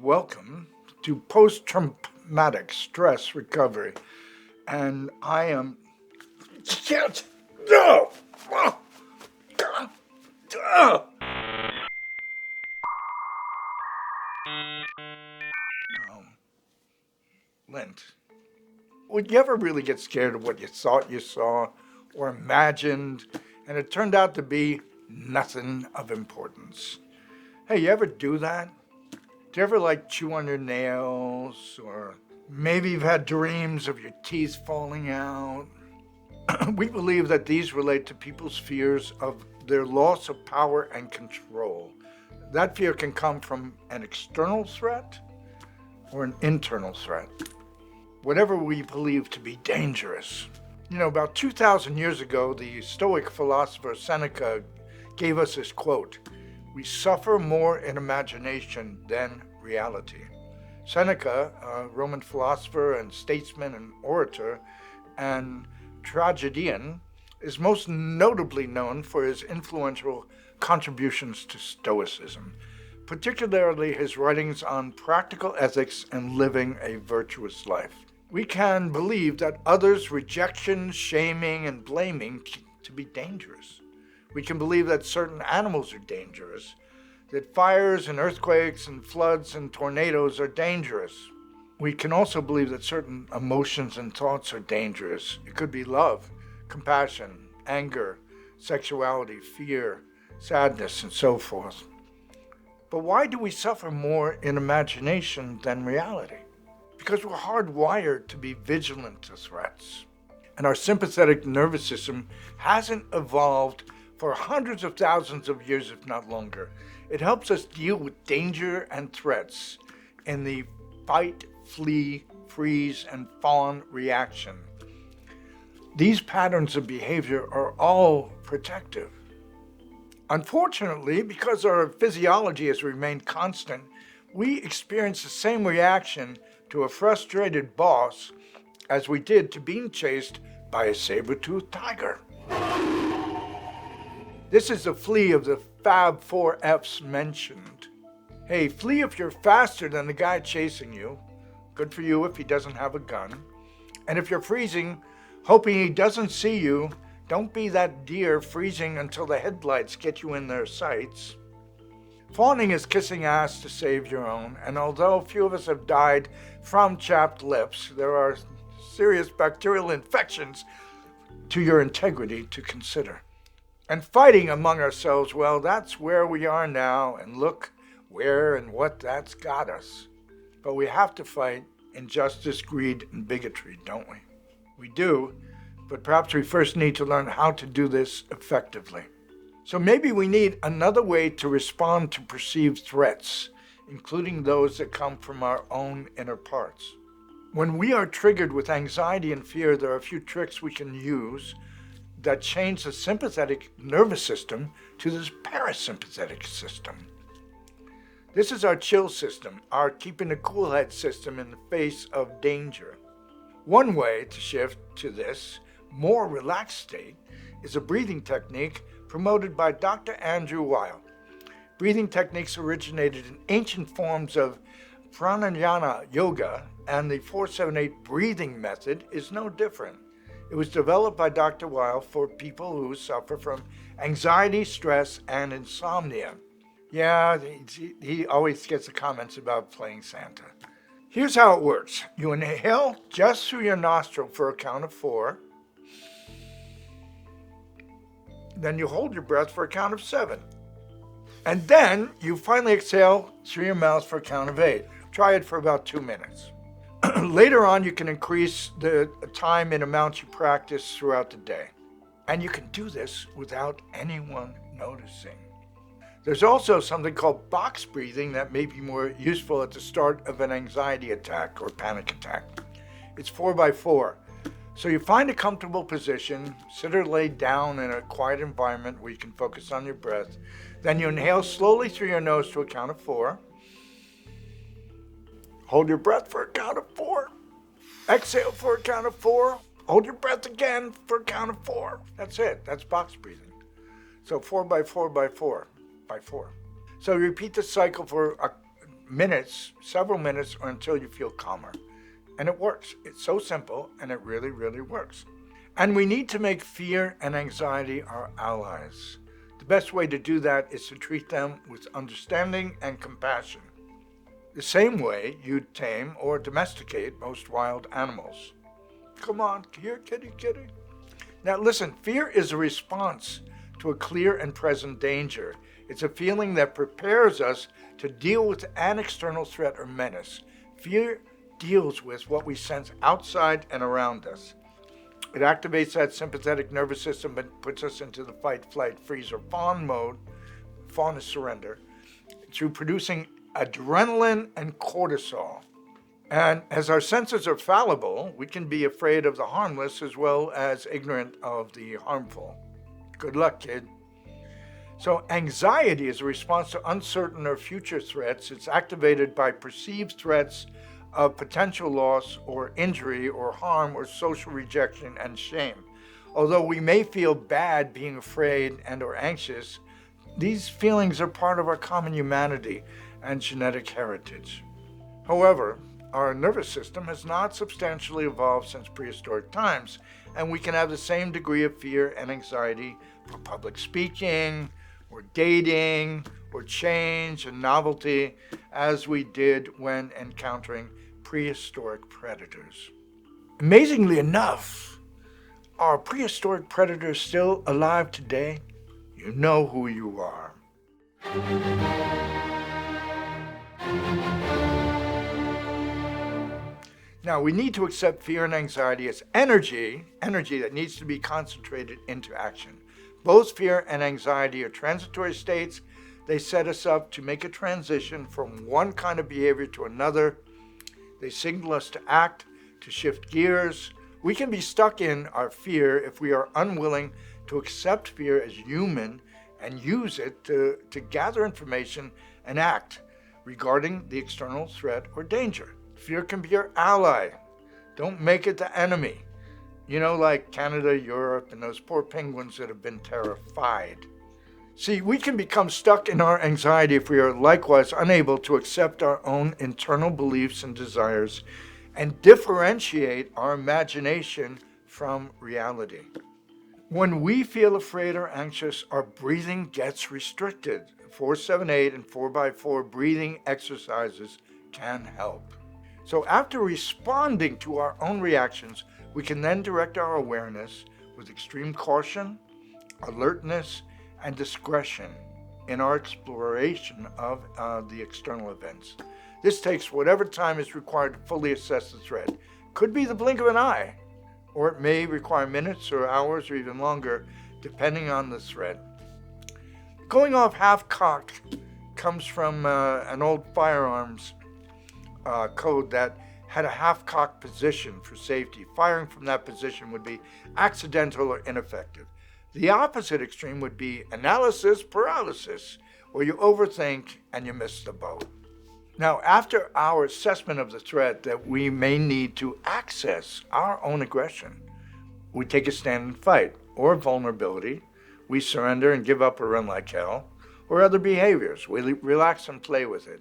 Welcome to post-Trump-matic stress recovery. And I am... Shit! No! Lent. Would you ever really get scared of what you thought you saw or imagined, and it turned out to be nothing of importance? Hey, you ever do that? Do you ever chew on your nails, or maybe you've had dreams of your teeth falling out? We believe that these relate to people's fears of their loss of power and control. That fear can come from an external threat or an internal threat, whatever we believe to be dangerous. About 2,000 years ago, the Stoic philosopher Seneca gave us this quote: "We suffer more in imagination than reality." Seneca, a Roman philosopher and statesman and orator and tragedian, is most notably known for his influential contributions to Stoicism, particularly his writings on practical ethics and living a virtuous life. We can believe that others' rejection, shaming, and blaming to be dangerous. We can believe that certain animals are dangerous, that fires and earthquakes and floods and tornadoes are dangerous. We can also believe that certain emotions and thoughts are dangerous. It could be love, compassion, anger, sexuality, fear, sadness, and so forth. But why do we suffer more in imagination than reality? Because we're hardwired to be vigilant to threats. And our sympathetic nervous system hasn't evolved for hundreds of thousands of years, if not longer. It helps us deal with danger and threats in the fight, flee, freeze, and fawn reaction. These patterns of behavior are all protective. Unfortunately, because our physiology has remained constant, we experience the same reaction to a frustrated boss as we did to being chased by a saber-toothed tiger. This is the flee of the Fab 4 F's mentioned. Hey, flee if you're faster than the guy chasing you. Good for you if he doesn't have a gun. And if you're freezing, hoping he doesn't see you, don't be that deer freezing until the headlights get you in their sights. Fawning is kissing ass to save your own, and although few of us have died from chapped lips, there are serious bacterial infections to your integrity to consider. And fighting among ourselves, well, that's where we are now, and look where and what that's got us. But we have to fight injustice, greed, and bigotry, don't we? We do, but perhaps we first need to learn how to do this effectively. So maybe we need another way to respond to perceived threats, including those that come from our own inner parts. When we are triggered with anxiety and fear, there are a few tricks we can use that change the sympathetic nervous system to this parasympathetic system. This is our chill system, our keeping a cool head system in the face of danger. One way to shift to this more relaxed state is a breathing technique promoted by Dr. Andrew Weil. Breathing techniques originated in ancient forms of pranayama yoga, and the 478 breathing method is no different. It was developed by Dr. Weil for people who suffer from anxiety, stress, and insomnia. Yeah, he always gets the comments about playing Santa. Here's how it works. You inhale just through your nostril for a count of 4. Then you hold your breath for a count of 7. And then you finally exhale through your mouth for a count of 8. Try it for about 2 minutes. Later on, you can increase the time and amount you practice throughout the day. And you can do this without anyone noticing. There's also something called box breathing that may be more useful at the start of an anxiety attack or panic attack. It's 4x4. So you find a comfortable position, sit or lay down in a quiet environment where you can focus on your breath. Then you inhale slowly through your nose to a count of 4. Hold your breath for a count of 4. Exhale for a count of 4. Hold your breath again for a count of 4. That's it. That's box breathing. So 4x4x4 by 4. So you repeat the cycle for minutes, several minutes, or until you feel calmer. And it works. It's so simple, and it really, really works. And we need to make fear and anxiety our allies. The best way to do that is to treat them with understanding and compassion, the same way you'd tame or domesticate most wild animals. Come on, here, kitty, kitty. Now listen, fear is a response to a clear and present danger. It's a feeling that prepares us to deal with an external threat or menace. Fear deals with what we sense outside and around us. It activates that sympathetic nervous system and puts us into the fight, flight, freeze, or fawn mode. Fawn is surrender, through producing adrenaline and cortisol. And as our senses are fallible, we can be afraid of the harmless as well as ignorant of the harmful. Good luck, kid. So anxiety is a response to uncertain or future threats. It's activated by perceived threats of potential loss or injury or harm or social rejection and shame. Although we may feel bad being afraid and or anxious, these feelings are part of our common humanity and genetic heritage. However, our nervous system has not substantially evolved since prehistoric times, and we can have the same degree of fear and anxiety for public speaking, or dating, or change and novelty as we did when encountering prehistoric predators. Amazingly enough, are prehistoric predators still alive today? You know who you are. Now, we need to accept fear and anxiety as energy that needs to be concentrated into action. Both fear and anxiety are transitory states. They set us up to make a transition from one kind of behavior to another. They signal us to act, to shift gears. We can be stuck in our fear if we are unwilling to accept fear as human and use it to gather information and act regarding the external threat or danger. Fear can be your ally. Don't make it the enemy. You know, like Canada, Europe, and those poor penguins that have been terrified. See, we can become stuck in our anxiety if we are likewise unable to accept our own internal beliefs and desires and differentiate our imagination from reality. When we feel afraid or anxious, our breathing gets restricted. 4-7-8 and 4x4 breathing exercises can help. So after responding to our own reactions, we can then direct our awareness with extreme caution, alertness, and discretion in our exploration of the external events. This takes whatever time is required to fully assess the threat. Could be the blink of an eye, or it may require minutes or hours or even longer, depending on the threat. Going off half-cocked comes from an old firearms code that had a half-cocked position for safety. Firing from that position would be accidental or ineffective. The opposite extreme would be analysis paralysis, where you overthink and you miss the boat. Now, after our assessment of the threat that we may need to access our own aggression, we take a stand and fight, or vulnerability. We surrender and give up or run like hell, or other behaviors. We relax and play with it.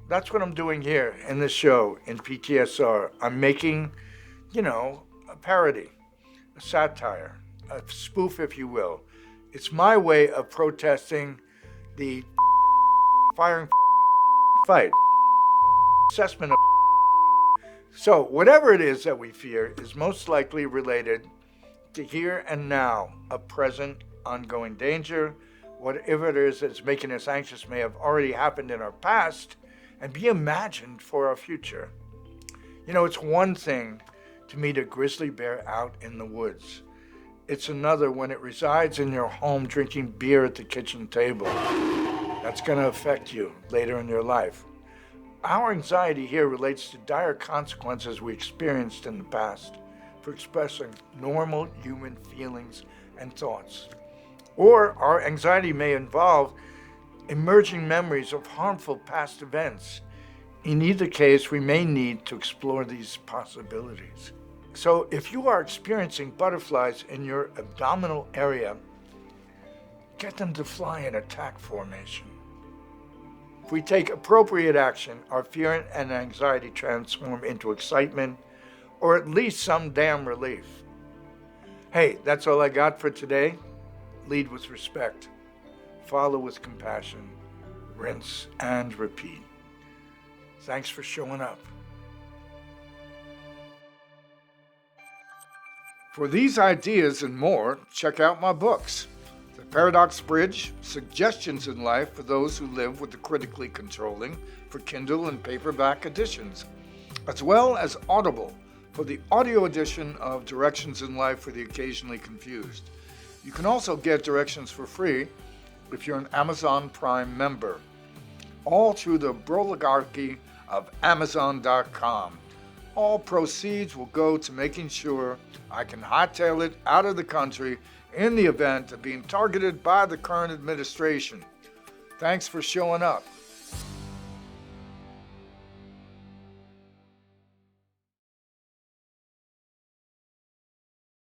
That's what I'm doing here in this show in PTSR. I'm making, a parody, a satire, a spoof, if you will. It's my way of protesting the firing fight, assessment of. So whatever it is that we fear is most likely related to here and now, a present ongoing danger. Whatever it is that's making us anxious may have already happened in our past and be imagined for our future. It's one thing to meet a grizzly bear out in the woods. It's another when it resides in your home drinking beer at the kitchen table. That's going to affect you later in your life. Our anxiety here relates to dire consequences we experienced in the past for expressing normal human feelings and thoughts. Or our anxiety may involve emerging memories of harmful past events. In either case, we may need to explore these possibilities. So if you are experiencing butterflies in your abdominal area, get them to fly in attack formation. If we take appropriate action, our fear and anxiety transform into excitement, or at least some damn relief. Hey, that's all I got for today. Lead with respect. Follow with compassion. Rinse and repeat. Thanks for showing up. For these ideas and more, check out my books. The Paradox Bridge, Suggestions in Life for Those Who Live with the Critically Controlling, for Kindle and paperback editions, as well as Audible for the audio edition of Directions in Life for the Occasionally Confused. You can also get directions for free if you're an Amazon Prime member, all through the oligarchy of Amazon.com. All proceeds will go to making sure I can hightail it out of the country in the event of being targeted by the current administration. Thanks for showing up.